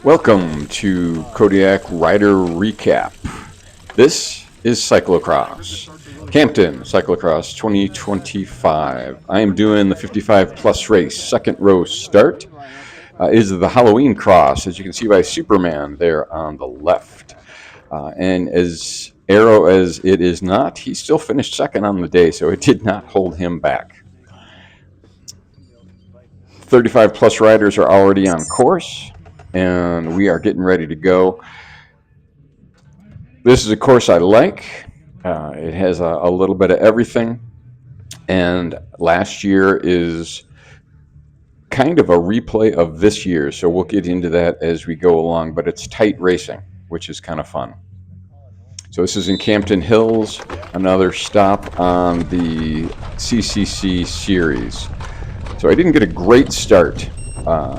Welcome to Kodiak Rider Recap. This is Cyclocross, Campton Cyclocross 2025. I am doing the 55 plus race, second row start. Is the Halloween cross, as you can see by Superman there on the left. And as arrow as it is not, he still finished second on the day, so it did not hold him back. 35 plus riders are already on course, and we are getting ready to go. This is a course I like. It has a little bit of everything, and last year is kind of a replay of this year, so we'll get into that as we go along, but it's tight racing, which is kind of fun. So this is in Campton Hills, another stop on the CCC series. So I didn't get a great start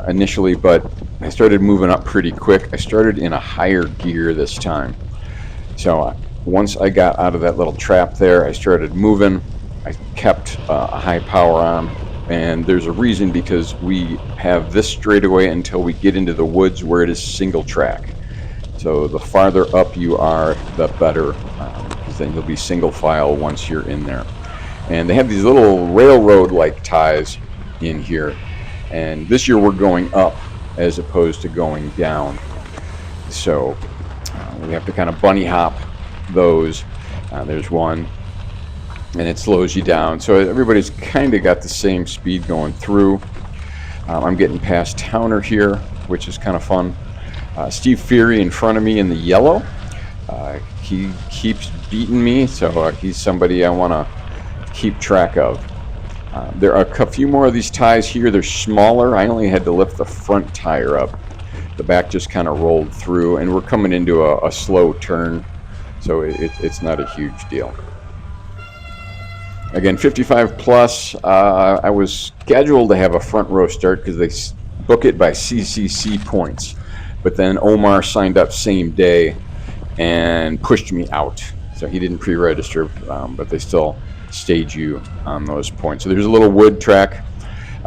initially, but I started moving up pretty quick. I started in a higher gear this time. So once I got out of that little trap there, I started moving. I kept a high power on, and there's a reason, because we have this straightaway until we get into the woods where it is single track. So the farther up you are, the better, because then you'll be single file once you're in there. And they have these little railroad-like ties in here, and this year we're going up as opposed to going down. So we have to kind of bunny hop those. There's one, and it slows you down. So everybody's kind of got the same speed going through. I'm getting past Towner here, which is kind of fun. Steve Feary in front of me in the yellow. He keeps beating me, so he's somebody I want to keep track of. There are a few more of these ties here. They're smaller. I only had to lift the front tire up. The back just kind of rolled through, and we're coming into a slow turn, so it's not a huge deal. Again, 55 plus, I was scheduled to have a front row start because they book it by CCC points, but then Omar signed up same day and pushed me out. So he didn't pre-register, but they still stage you on those points. So there's a little wood track.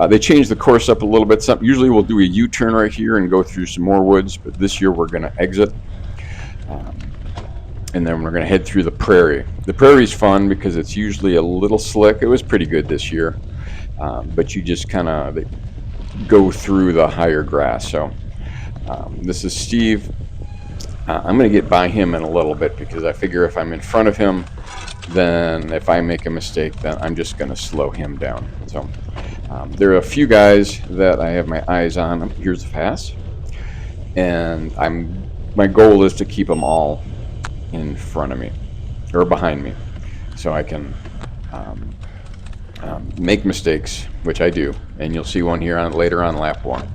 They changed the course up a little bit. Usually we'll do a U-turn right here and go through some more woods, but this year we're going to exit. And then we're going to head through the prairie. The prairie's fun because it's usually a little slick. It was pretty good this year, but you just kind of go through the higher grass. So this is Steve. I'm going to get by him in a little bit because I figure if I'm in front of him, then if I make a mistake, then I'm just going to slow him down. So there are a few guys that I have my eyes on. Here's the pass, and my goal is to keep them all in front of me or behind me, so I can make mistakes, which I do, and you'll see one here later on lap one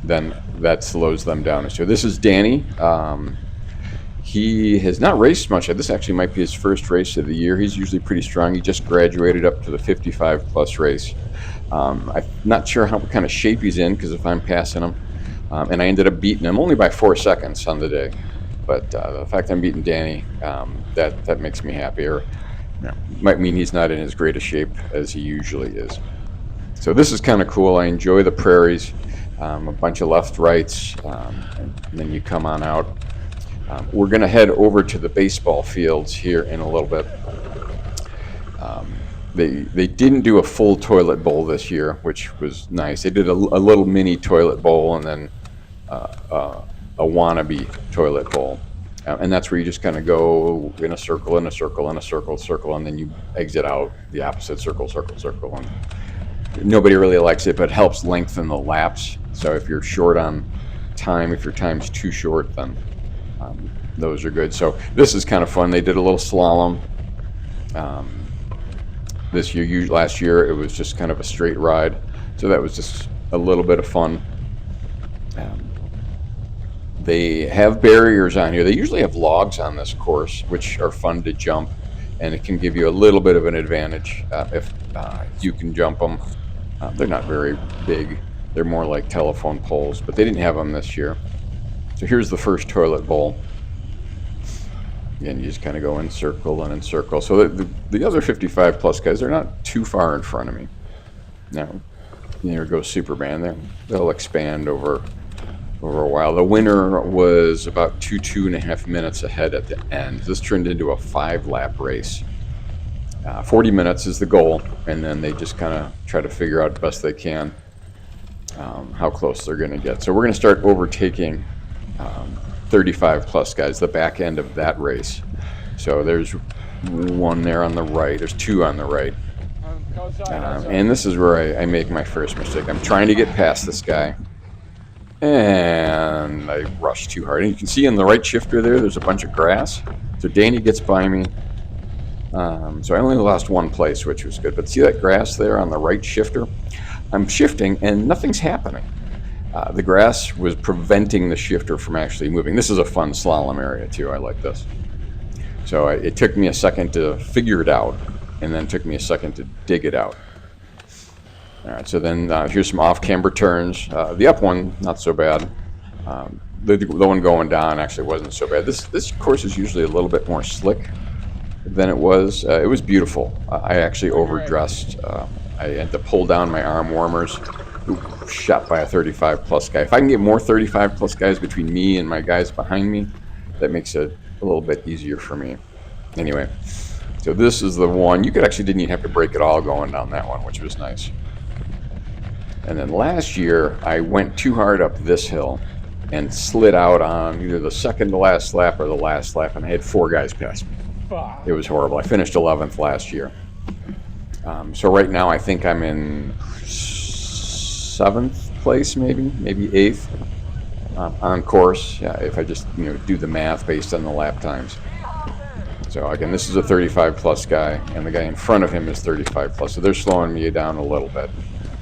then that slows them down. So this is Danny. He has not raced much. This actually might be his first race of the year. He's usually pretty strong. He just graduated up to the 55 plus race. I'm not sure what kind of shape he's in, because if I'm passing him, and I ended up beating him only by 4 seconds on the day. But the fact I'm beating Danny, that makes me happier. Might mean he's not in as great a shape as he usually is. So this is kind of cool. I enjoy the prairies. A bunch of left rights, and then you come on out. We're going to head over to the baseball fields here in a little bit. They didn't do a full toilet bowl this year, which was nice. They did a little mini toilet bowl and then a wannabe toilet bowl. And that's where you just kind of go in a circle, in a circle, in a circle, circle, and then you exit out the opposite circle, circle, circle. And nobody really likes it, but it helps lengthen the laps. So if you're short on time, if your time's too short, then those are good. So this is kind of fun. They did a little slalom this year. Last year it was just kind of a straight ride, so that was just a little bit of fun. They have barriers on here. They usually have logs on this course, which are fun to jump, and it can give you a little bit of an advantage if you can jump them. They're not very big. They're more like telephone poles, but they didn't have them this year. So here's the first toilet bowl. And you just kind of go in circle and in circle. So the other 55 plus guys, they're not too far in front of me. Now, there goes Superman. They'll expand over a while. The winner was about 2.5 minutes ahead at the end. This turned into a 5-lap race. 40 minutes is the goal, and then they just kind of try to figure out best they can how close they're going to get. So we're going to start overtaking 35 plus guys, the back end of that race. So there's one there on the right. There's two on the right. And this is where I make my first mistake. I'm trying to get past this guy, and I rush too hard. And you can see in the right shifter there's a bunch of grass. So Danny gets by me. So I only lost one place, which was good. But see that grass there on the right shifter? I'm shifting, and nothing's happening. The grass was preventing the shifter from actually moving. This is a fun slalom area, too. I like this. So it took me a second to figure it out, and then it took me a second to dig it out. All right, so then here's some off-camber turns. The up one, not so bad. The one going down actually wasn't so bad. This course is usually a little bit more slick than it was. It was beautiful. I actually overdressed. I had to pull down my arm warmers. Shot by a 35 plus guy. If I can get more 35 plus guys between me and my guys behind me, that makes it a little bit easier for me. Anyway, so this is the one. You didn't even have to break it all going down that one, which was nice. And then last year, I went too hard up this hill and slid out on either the second to last lap or the last lap, and I had 4 guys pass me. It was horrible. I finished 11th last year. So right now, I think I'm in 7th place, maybe 8th on course. Yeah, if I just do the math based on the lap times. So again, this is a 35 plus guy, and the guy in front of him is 35 plus. So they're slowing me down a little bit.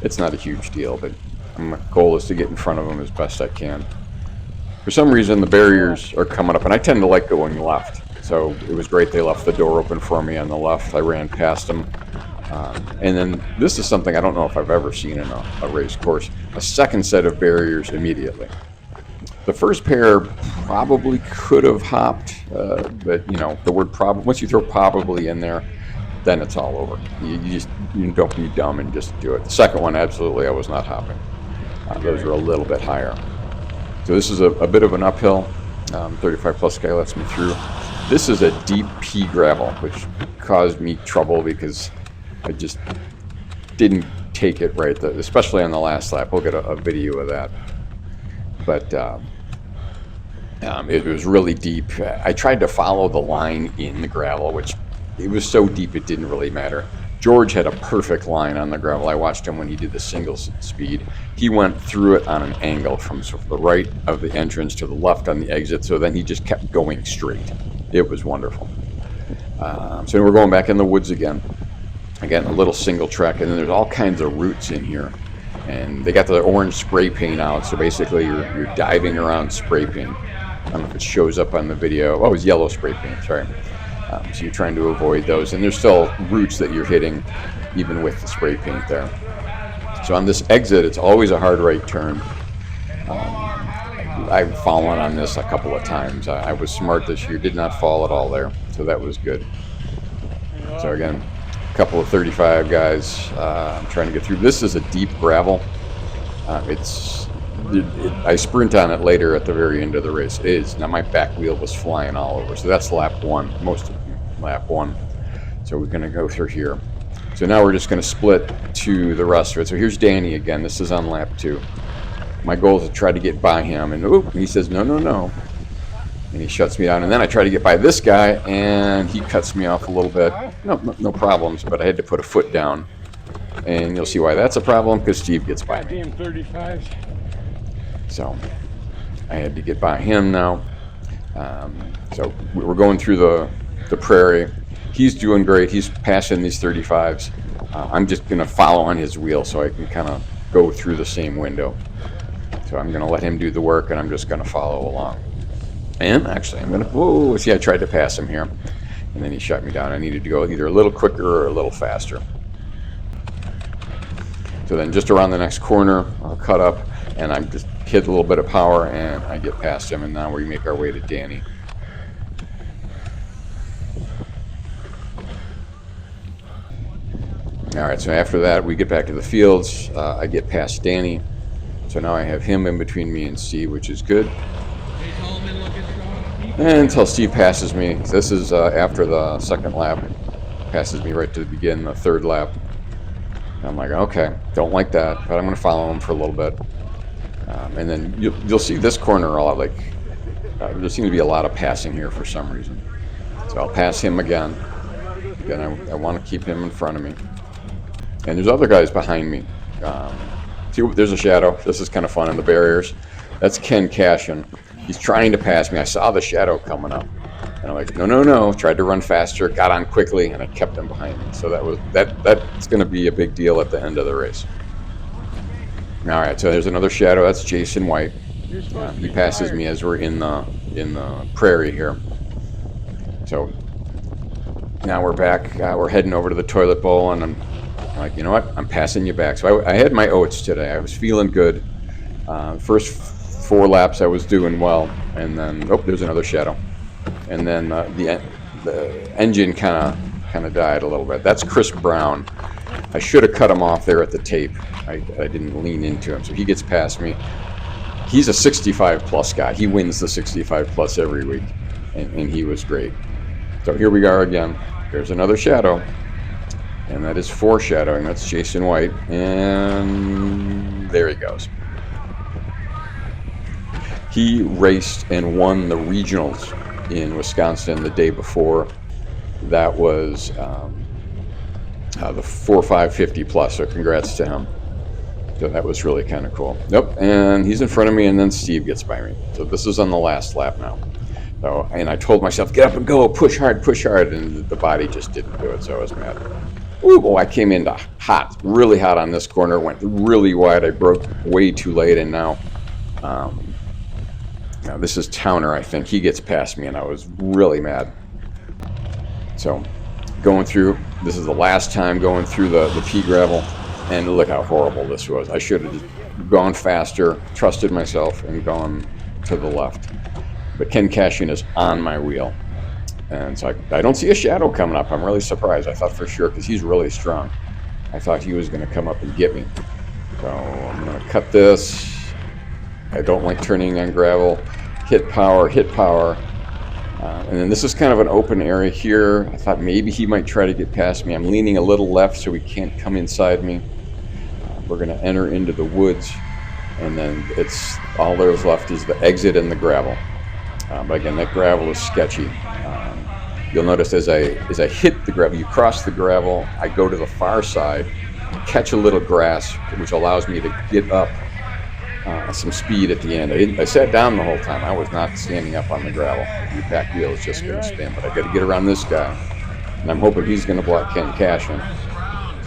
It's not a huge deal, but my goal is to get in front of them as best I can. For some reason, the barriers are coming up, and I tend to like going left. So it was great they left the door open for me on the left. I ran past them. And then this is something I don't know if I've ever seen in a race course. A second set of barriers immediately. The first pair probably could have hopped, but the word probably, once you throw probably in there, then it's all over. You don't be dumb and just do it. The second one, absolutely, I was not hopping. Those are a little bit higher. So this is a bit of an uphill. 35 plus guy lets me through. This is a deep pea gravel, which caused me trouble because I just didn't take it right, especially on the last lap. We'll get a video of that. But it was really deep. I tried to follow the line in the gravel, which it was so deep it didn't really matter. George had a perfect line on the gravel. I watched him when he did the single speed. He went through it on an angle from sort of the right of the entrance to the left on the exit, so then he just kept going straight. It was wonderful. So we're going back in the woods again. Again, a little single track, and then there's all kinds of routes in here. And they got the orange spray paint out, so basically you're diving around spray paint. I don't know if it shows up on the video. Oh, it was yellow spray paint, sorry. So you're trying to avoid those. And there's still routes that you're hitting, even with the spray paint there. So on this exit, it's always a hard right turn. I've fallen on this a couple of times. I was smart this year, did not fall at all there, so that was good. So again, a couple of 35 guys. I'm trying to get through. This is a deep gravel. I sprint on it later at the very end of the race. It is. Now my back wheel was flying all over. So that's lap 1, most of lap 1. So we're going to go through here. So now we're just going to split to the rest of it. So here's Danny again. This is on lap 2. My goal is to try to get by him. And he says, no. And he shuts me down. And then I try to get by this guy, and he cuts me off a little bit. No problems, but I had to put a foot down. And you'll see why that's a problem, because Steve gets by me. Damn 35s. So I had to get by him now. So we're going through the prairie. He's doing great. He's passing these 35s. I'm just going to follow on his wheel so I can kind of go through the same window. So I'm going to let him do the work, and I'm just going to follow along. And actually, I'm going to, see, I tried to pass him here, and then he shut me down. I needed to go either a little quicker or a little faster. So then just around the next corner, I'll cut up, and I just hit a little bit of power, and I get past him, and now we make our way to Danny. All right, so after that, we get back to the fields. I get past Danny. So now I have him in between me and Steve, which is good. And until Steve passes me. This is after the second lap. Passes me right to begin the third lap. And I'm like, okay, don't like that, but I'm going to follow him for a little bit. And then you'll see this corner a lot. Like there seems to be a lot of passing here for some reason. So I'll pass him again. Again, I want to keep him in front of me. And there's other guys behind me. See, there's a shadow. This is kind of fun in the barriers. That's Ken Cashin. He's trying to pass me. I saw the shadow coming up. And I'm like, no, no, no. Tried to run faster, got on quickly, and I kept him behind me. So that's going to be a big deal at the end of the race. All right, so there's another shadow. That's Jason White. He passes me as we're in the prairie here. So now we're back. We're heading over to the toilet bowl, and I'm like, you know what? I'm passing you back. So I had my oats today. I was feeling good. First 4 laps I was doing well, and then there's another shadow, and then the engine kind of died a little bit. That's Chris Brown. I should have cut him off there at the tape. I didn't lean into him, so he gets past me. He's a 65 plus guy. He wins the 65 plus every week, and he was great. So here we are again. There's another shadow, and that is foreshadowing. That's Jason White, and there he goes. He raced and won the regionals in Wisconsin the day before. That was the 4.550 plus, so congrats to him. So that was really kind of cool. Yep, and he's in front of me, and then Steve gets by me. So this is on the last lap now. So, and I told myself, get up and go, push hard, and the body just didn't do it, so I was mad. Ooh, I came into hot, really hot on this corner, went really wide. I broke way too late, and now this is Towner, I think. He gets past me, and I was really mad. So going through, this is the last time going through the pea gravel, and look how horrible this was. I should have just gone faster, trusted myself, and gone to the left. But Ken Cashin is on my wheel. And so I don't see a shadow coming up. I'm really surprised. I thought for sure, because he's really strong, I thought he was going to come up and get me. So I'm going to cut this. I don't like turning on gravel. Hit power. And then this is kind of an open area here. I thought maybe he might try to get past me. I'm leaning a little left so he can't come inside me. We're going to enter into the woods. And then it's all there's left is the exit and the gravel. But again, that gravel is sketchy. You'll notice as I hit the gravel, you cross the gravel, I go to the far side, catch a little grass, which allows me to get up some speed at the end. I sat down the whole time. I was not standing up on the gravel. The back wheel is just going to spin, but I got to get around this guy, and I'm hoping he's going to block Ken Cashin.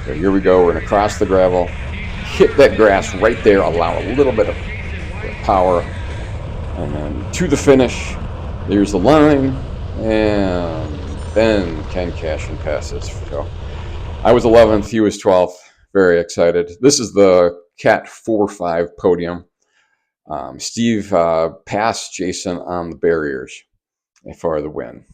So here we go. We're going to cross the gravel, hit that grass right there, allow a little bit of power, and then to the finish. There's the line, and then Ken Cashin passes. So I was 11th, he was 12th. Very excited. This is the Cat 4-5 podium. Steve passed Jason on the barriers for the win.